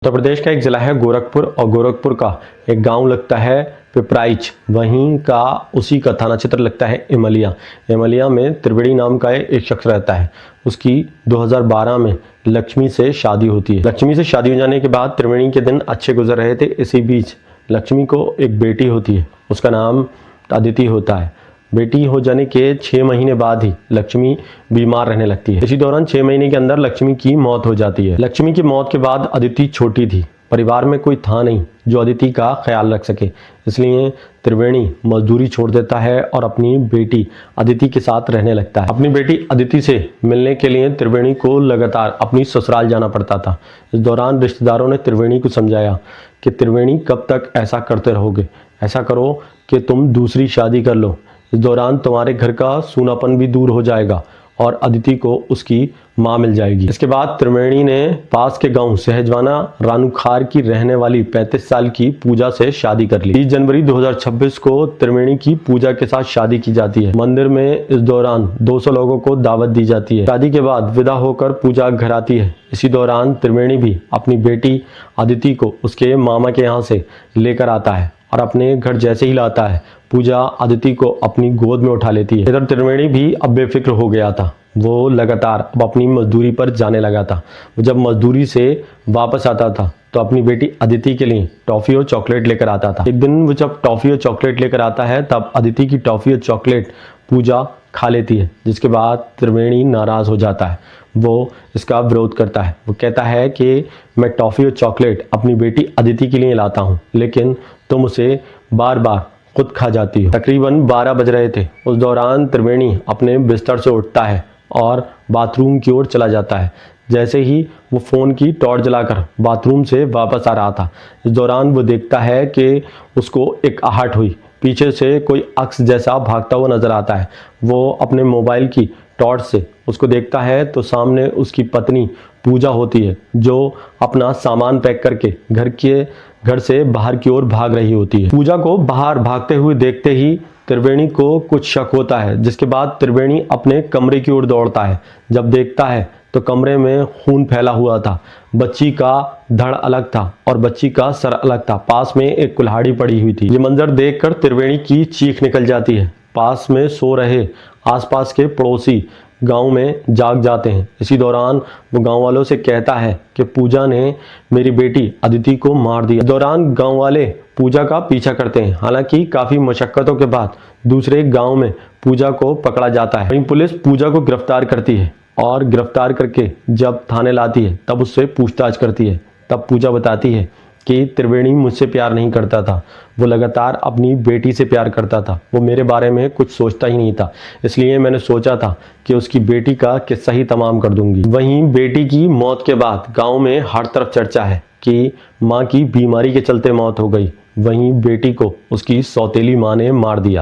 उत्तर प्रदेश का एक ज़िला है गोरखपुर और गोरखपुर का एक गांव लगता है पिपराइच। वहीं का उसी का थाना क्षेत्र लगता है इमलिया। इमलिया में त्रिवेणी नाम का एक शख्स रहता है। उसकी 2012 में लक्ष्मी से शादी होती है। लक्ष्मी से शादी हो जाने के बाद त्रिवेणी के दिन अच्छे गुजर रहे थे। इसी बीच लक्ष्मी को एक बेटी होती है, उसका नाम अदिति होता है। बेटी हो जाने के 6 महीने बाद ही लक्ष्मी बीमार रहने लगती है। इसी दौरान 6 महीने के अंदर लक्ष्मी की मौत हो जाती है। लक्ष्मी की मौत के बाद अदिति छोटी थी, परिवार में कोई था नहीं जो अदिति का ख्याल रख सके। इसलिए त्रिवेणी मजदूरी छोड़ देता है और अपनी बेटी अदिति के साथ रहने लगता है। अपनी बेटी अदिति से मिलने के लिए त्रिवेणी को लगातार अपनी ससुराल जाना पड़ता था। इस दौरान रिश्तेदारों ने त्रिवेणी को समझाया कि त्रिवेणी कब तक ऐसा करते रहोगे, ऐसा करो कि तुम दूसरी शादी कर लो। इस दौरान तुम्हारे घर का सूनापन भी दूर हो जाएगा और अदिति को उसकी माँ मिल जाएगी। इसके बाद त्रिवेणी ने पास के गांव सहजवाना रानूखार की रहने वाली 35 साल की पूजा से शादी कर ली। 30 जनवरी 2026 को त्रिवेणी की पूजा के साथ शादी की जाती है। मंदिर में इस दौरान 200 लोगों को दावत दी जाती है। शादी के बाद विदा होकर पूजा घर आती है। इसी दौरान त्रिवेणी भी अपनी बेटी अदिति को उसके मामा के यहाँ से लेकर आता है और अपने घर जैसे ही लाता है, पूजा अदिति को अपनी गोद में उठा लेती है। इधर त्रिवेणी भी अब बेफिक्र हो गया था। वो लगातार अब अपनी मजदूरी पर जाने लगा था। वो जब मजदूरी से वापस आता था तो अपनी बेटी अदिति के लिए टॉफ़ी और चॉकलेट लेकर आता था। एक दिन वो जब टॉफ़ी और चॉकलेट लेकर आता है तब अदिति की टॉफ़ी और चॉकलेट पूजा खा लेती है, जिसके बाद त्रिवेणी नाराज़ हो जाता है। वो इसका विरोध करता है। वो कहता है कि मैं टॉफ़ी और चॉकलेट अपनी बेटी अदिति के लिए लाता हूँ, लेकिन तुम उसे बार बार खुद खा जाती हो। तकरीबन 12 बज रहे थे। उस दौरान त्रिवेणी अपने बिस्तर से उठता है और बाथरूम की ओर चला जाता है। जैसे ही वो फ़ोन की टॉर्च जलाकर बाथरूम से वापस आ रहा था, इस दौरान वो देखता है कि उसको एक आहट हुई। पीछे से कोई अक्स जैसा भागता हुआ नजर आता है। वो अपने मोबाइल की टॉर्च से उसको देखता है तो सामने उसकी पत्नी पूजा होती है, जो अपना सामान पैक करके घर से बाहर की ओर भाग रही होती है। पूजा को बाहर भागते हुए देखते ही त्रिवेणी को कुछ शक होता है, जिसके बाद त्रिवेणी अपने कमरे की ओर दौड़ता है। जब देखता है तो कमरे में खून फैला हुआ था। बच्ची का धड़ अलग था और बच्ची का सर अलग था। पास में एक कुल्हाड़ी पड़ी हुई थी। ये मंजर देखकर त्रिवेणी की चीख निकल जाती है। पास में सो रहे आसपास के पड़ोसी गांव में जाग जाते हैं। इसी दौरान वो गांव वालों से कहता है कि पूजा ने मेरी बेटी अदिति को मार दिया। इस दौरान गांव वाले पूजा का पीछा करते हैं। हालांकि काफ़ी मशक्क़तों के बाद दूसरे गांव में पूजा को पकड़ा जाता है। वहीं पुलिस पूजा को गिरफ्तार करती है और गिरफ्तार करके जब थाने लाती है तब उससे पूछताछ करती है। तब पूजा बताती है कि त्रिवेणी मुझसे प्यार नहीं करता था, वो लगातार अपनी बेटी से प्यार करता था। वो मेरे बारे में कुछ सोचता ही नहीं था, इसलिए मैंने सोचा था कि उसकी बेटी का किस्सा ही तमाम कर दूंगी। वहीं बेटी की मौत के बाद गांव में हर तरफ चर्चा है कि माँ की बीमारी के चलते मौत हो गई। वहीं बेटी को उसकी सौतेली माँ ने मार दिया।